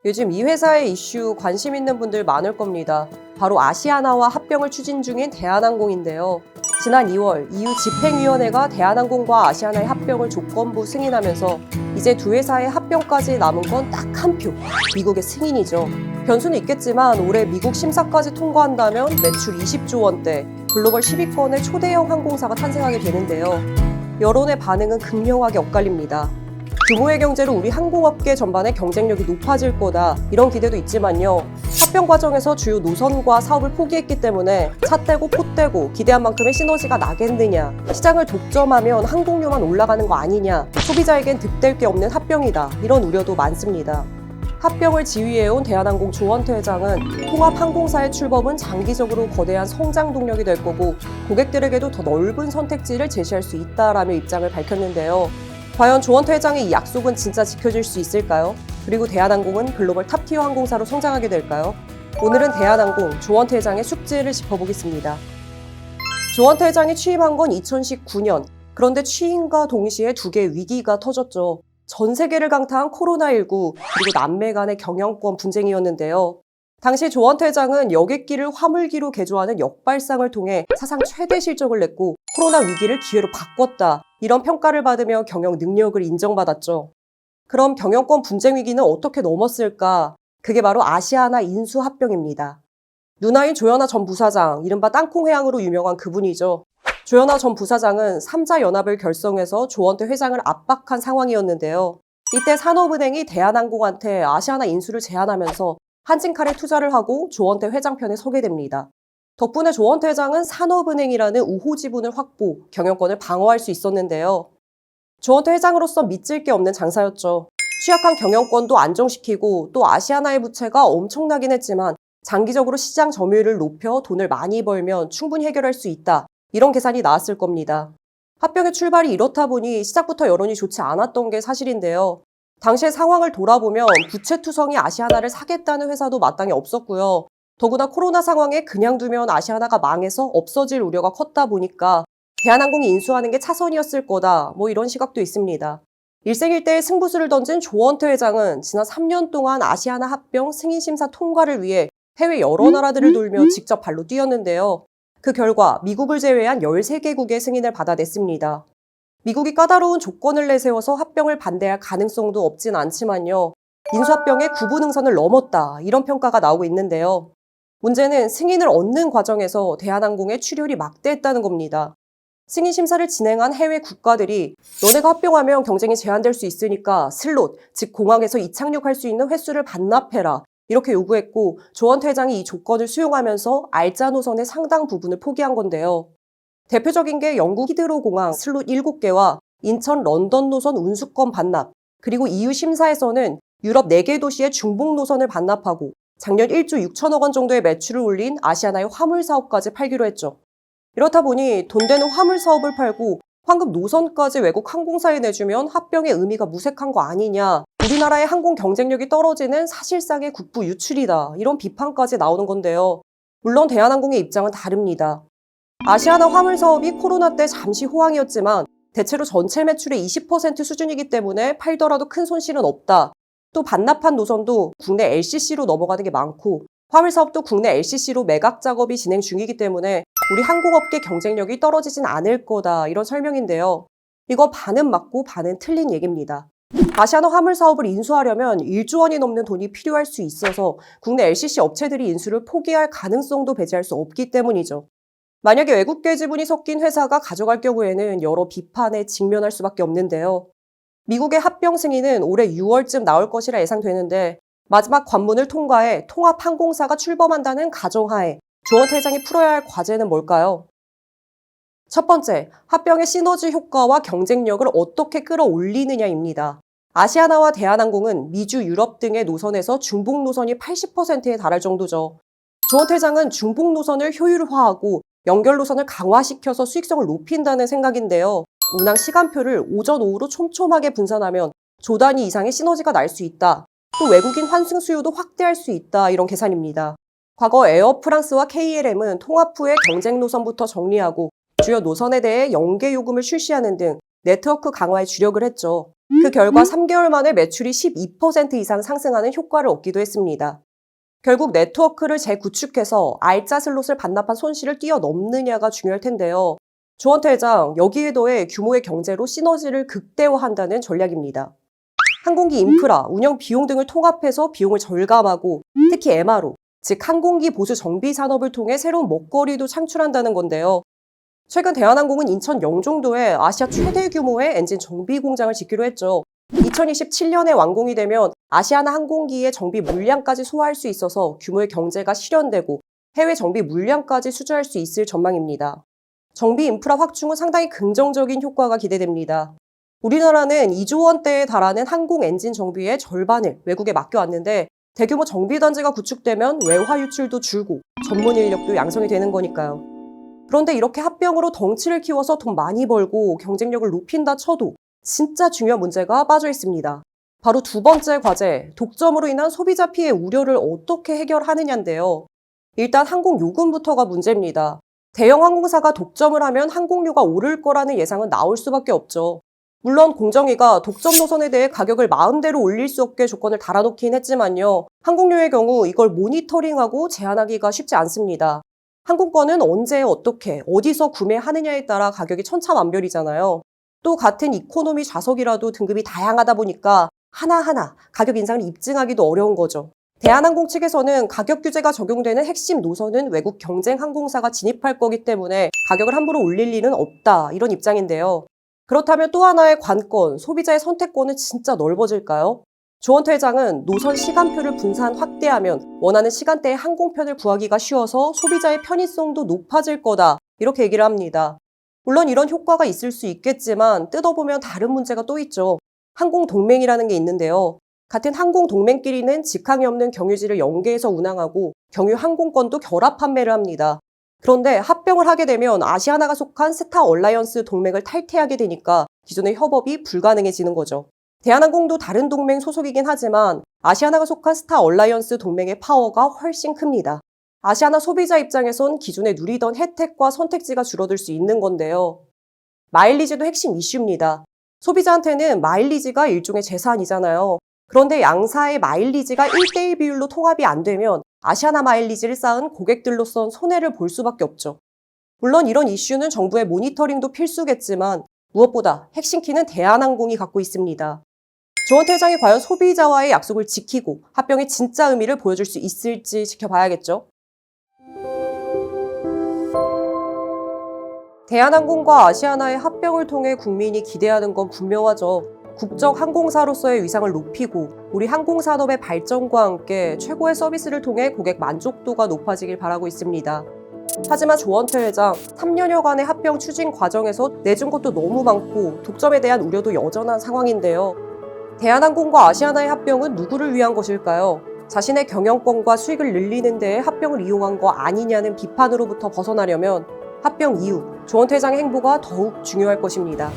요즘 이 회사의 이슈 관심 있는 분들 많을 겁니다. 바로 아시아나와 합병을 추진 중인 대한항공인데요. 지난 2월 EU 집행위원회가 대한항공과 아시아나의 합병을 조건부 승인하면서 이제 두 회사의 합병까지 남은 건 딱 한 표, 미국의 승인이죠. 변수는 있겠지만 올해 미국 심사까지 통과한다면 매출 20조 원대, 글로벌 10위권의 초대형 항공사가 탄생하게 되는데요. 여론의 반응은 극명하게 엇갈립니다. 규모의 경제로 우리 항공업계 전반의 경쟁력이 높아질 거다, 이런 기대도 있지만요. 합병 과정에서 주요 노선과 사업을 포기했기 때문에 차 떼고 포 떼고 기대한 만큼의 시너지가 나겠느냐, 시장을 독점하면 항공료만 올라가는 거 아니냐, 소비자에겐 득될 게 없는 합병이다, 이런 우려도 많습니다. 합병을 지휘해온 대한항공 조원태 회장은 통합항공사의 출범은 장기적으로 거대한 성장 동력이 될 거고 고객들에게도 더 넓은 선택지를 제시할 수 있다라며 입장을 밝혔는데요. 과연 조원태 회장의 이 약속은 진짜 지켜질 수 있을까요? 그리고 대한항공은 글로벌 탑티어 항공사로 성장하게 될까요? 오늘은 대한항공 조원태 회장의 숙제를 짚어보겠습니다. 조원태 회장이 취임한 건 2019년. 그런데 취임과 동시에 두 개의 위기가 터졌죠. 전 세계를 강타한 코로나19 그리고 남매 간의 경영권 분쟁이었는데요. 당시 조원태 회장은 여객기를 화물기로 개조하는 역발상을 통해 사상 최대 실적을 냈고 코로나 위기를 기회로 바꿨다, 이런 평가를 받으며 경영 능력을 인정받았죠. 그럼 경영권 분쟁 위기는 어떻게 넘었을까? 그게 바로 아시아나 인수 합병입니다. 누나인 조현아 전 부사장, 이른바 땅콩회항으로 유명한 그분이죠. 조현아 전 부사장은 3자 연합을 결성해서 조원태 회장을 압박한 상황이었는데요. 이때 산업은행이 대한항공한테 아시아나 인수를 제안하면서 한진칼에 투자를 하고 조원태 회장 편에 서게 됩니다. 덕분에 조원태 회장은 산업은행이라는 우호 지분을 확보, 경영권을 방어할 수 있었는데요. 조원태 회장으로서 믿질 게 없는 장사였죠. 취약한 경영권도 안정시키고 또 아시아나의 부채가 엄청나긴 했지만 장기적으로 시장 점유율을 높여 돈을 많이 벌면 충분히 해결할 수 있다, 이런 계산이 나왔을 겁니다. 합병의 출발이 이렇다 보니 시작부터 여론이 좋지 않았던 게 사실인데요. 당시의 상황을 돌아보면 부채투성이 아시아나를 사겠다는 회사도 마땅히 없었고요. 더구나 코로나 상황에 그냥 두면 아시아나가 망해서 없어질 우려가 컸다 보니까 대한항공이 인수하는 게 차선이었을 거다, 이런 시각도 있습니다. 일생일대의 승부수를 던진 조원태 회장은 지난 3년 동안 아시아나 합병 승인심사 통과를 위해 해외 여러 나라들을 돌며 직접 발로 뛰었는데요. 그 결과 미국을 제외한 13개국의 승인을 받아냈습니다. 미국이 까다로운 조건을 내세워서 합병을 반대할 가능성도 없진 않지만요. 인수합병의 구분응선을 넘었다, 이런 평가가 나오고 있는데요. 문제는 승인을 얻는 과정에서 대한항공의 출혈이 막대했다는 겁니다. 승인 심사를 진행한 해외 국가들이 너네가 합병하면 경쟁이 제한될 수 있으니까 슬롯, 즉 공항에서 이착륙할 수 있는 횟수를 반납해라, 이렇게 요구했고 조원태 회장이 이 조건을 수용하면서 알짜 노선의 상당 부분을 포기한 건데요. 대표적인 게 영국 히드로 공항 슬롯 7개와 인천 런던 노선 운수권 반납, 그리고 EU 심사에서는 유럽 4개 도시의 중복 노선을 반납하고 작년 1조 6천억 원 정도의 매출을 올린 아시아나의 화물 사업까지 팔기로 했죠. 이렇다 보니 돈 되는 화물 사업을 팔고 황금 노선까지 외국 항공사에 내주면 합병의 의미가 무색한 거 아니냐, 우리나라의 항공 경쟁력이 떨어지는 사실상의 국부 유출이다, 이런 비판까지 나오는 건데요. 물론 대한항공의 입장은 다릅니다. 아시아나 화물 사업이 코로나 때 잠시 호황이었지만 대체로 전체 매출의 20% 수준이기 때문에 팔더라도 큰 손실은 없다. 또 반납한 노선도 국내 LCC로 넘어가는 게 많고 화물 사업도 국내 LCC로 매각 작업이 진행 중이기 때문에 우리 항공업계 경쟁력이 떨어지진 않을 거다, 이런 설명인데요. 이거 반은 맞고 반은 틀린 얘기입니다. 아시아나 화물 사업을 인수하려면 1조 원이 넘는 돈이 필요할 수 있어서 국내 LCC 업체들이 인수를 포기할 가능성도 배제할 수 없기 때문이죠. 만약에 외국계 지분이 섞인 회사가 가져갈 경우에는 여러 비판에 직면할 수밖에 없는데요. 미국의 합병 승인은 올해 6월쯤 나올 것이라 예상되는데 마지막 관문을 통과해 통합항공사가 출범한다는 가정하에 조원태 회장이 풀어야 할 과제는 뭘까요? 첫 번째, 합병의 시너지 효과와 경쟁력을 어떻게 끌어올리느냐입니다. 아시아나와 대한항공은 미주, 유럽 등의 노선에서 중복 노선이 80%에 달할 정도죠. 조원태 회장은 중복 노선을 효율화하고 연결 노선을 강화시켜서 수익성을 높인다는 생각인데요. 운항 시간표를 오전, 오후로 촘촘하게 분산하면 조 단위 이상의 시너지가 날 수 있다. 또 외국인 환승 수요도 확대할 수 있다, 이런 계산입니다. 과거 에어프랑스와 KLM은 통합 후에 경쟁 노선부터 정리하고 주요 노선에 대해 연계 요금을 출시하는 등 네트워크 강화에 주력을 했죠. 그 결과 3개월 만에 매출이 12% 이상 상승하는 효과를 얻기도 했습니다. 결국 네트워크를 재구축해서 알짜 슬롯을 반납한 손실을 뛰어넘느냐가 중요할 텐데요. 조원태 회장, 여기에 더해 규모의 경제로 시너지를 극대화한다는 전략입니다. 항공기 인프라, 운영 비용 등을 통합해서 비용을 절감하고 특히 MRO, 즉 항공기 보수 정비 산업을 통해 새로운 먹거리도 창출한다는 건데요. 최근 대한항공은 인천 영종도에 아시아 최대 규모의 엔진 정비 공장을 짓기로 했죠. 2027년에 완공이 되면 아시아나 항공기의 정비 물량까지 소화할 수 있어서 규모의 경제가 실현되고 해외 정비 물량까지 수주할 수 있을 전망입니다. 정비 인프라 확충은 상당히 긍정적인 효과가 기대됩니다. 우리나라는 2조 원대에 달하는 항공 엔진 정비의 절반을 외국에 맡겨왔는데 대규모 정비단지가 구축되면 외화 유출도 줄고 전문 인력도 양성이 되는 거니까요. 그런데 이렇게 합병으로 덩치를 키워서 돈 많이 벌고 경쟁력을 높인다 쳐도 진짜 중요한 문제가 빠져 있습니다. 바로 두 번째 과제, 독점으로 인한 소비자 피해 우려를 어떻게 해결하느냐인데요. 일단 항공 요금부터가 문제입니다. 대형 항공사가 독점을 하면 항공료가 오를 거라는 예상은 나올 수밖에 없죠. 물론 공정위가 독점 노선에 대해 가격을 마음대로 올릴 수 없게 조건을 달아놓긴 했지만요. 항공료의 경우 이걸 모니터링하고 제한하기가 쉽지 않습니다. 항공권은 언제 어떻게 어디서 구매하느냐에 따라 가격이 천차만별이잖아요. 또 같은 이코노미 좌석이라도 등급이 다양하다 보니까 하나하나 가격 인상을 입증하기도 어려운 거죠. 대한항공 측에서는 가격 규제가 적용되는 핵심 노선은 외국 경쟁 항공사가 진입할 거기 때문에 가격을 함부로 올릴 일은 없다, 이런 입장인데요. 그렇다면 또 하나의 관건, 소비자의 선택권은 진짜 넓어질까요? 조원태 회장은 노선 시간표를 분산 확대하면 원하는 시간대에 항공편을 구하기가 쉬워서 소비자의 편의성도 높아질 거다, 이렇게 얘기를 합니다. 물론 이런 효과가 있을 수 있겠지만 뜯어보면 다른 문제가 또 있죠. 항공동맹이라는 게 있는데요. 같은 항공동맹끼리는 직항이 없는 경유지를 연계해서 운항하고 경유 항공권도 결합 판매를 합니다. 그런데 합병을 하게 되면 아시아나가 속한 스타 얼라이언스 동맹을 탈퇴하게 되니까 기존의 협업이 불가능해지는 거죠. 대한항공도 다른 동맹 소속이긴 하지만 아시아나가 속한 스타 얼라이언스 동맹의 파워가 훨씬 큽니다. 아시아나 소비자 입장에선 기존에 누리던 혜택과 선택지가 줄어들 수 있는 건데요. 마일리지도 핵심 이슈입니다. 소비자한테는 마일리지가 일종의 재산이잖아요. 그런데 양사의 마일리지가 1대1 비율로 통합이 안 되면 아시아나 마일리지를 쌓은 고객들로선 손해를 볼 수밖에 없죠. 물론 이런 이슈는 정부의 모니터링도 필수겠지만 무엇보다 핵심 키는 대한항공이 갖고 있습니다. 조원태 회장이 과연 소비자와의 약속을 지키고 합병의 진짜 의미를 보여줄 수 있을지 지켜봐야겠죠. 대한항공과 아시아나의 합병을 통해 국민이 기대하는 건 분명하죠. 국적 항공사로서의 위상을 높이고 우리 항공산업의 발전과 함께 최고의 서비스를 통해 고객 만족도가 높아지길 바라고 있습니다. 하지만 조원태 회장, 3년여간의 합병 추진 과정에서 내준 것도 너무 많고 독점에 대한 우려도 여전한 상황인데요. 대한항공과 아시아나의 합병은 누구를 위한 것일까요? 자신의 경영권과 수익을 늘리는 데에 합병을 이용한 거 아니냐는 비판으로부터 벗어나려면 합병 이후 조원태 회장의 행보가 더욱 중요할 것입니다.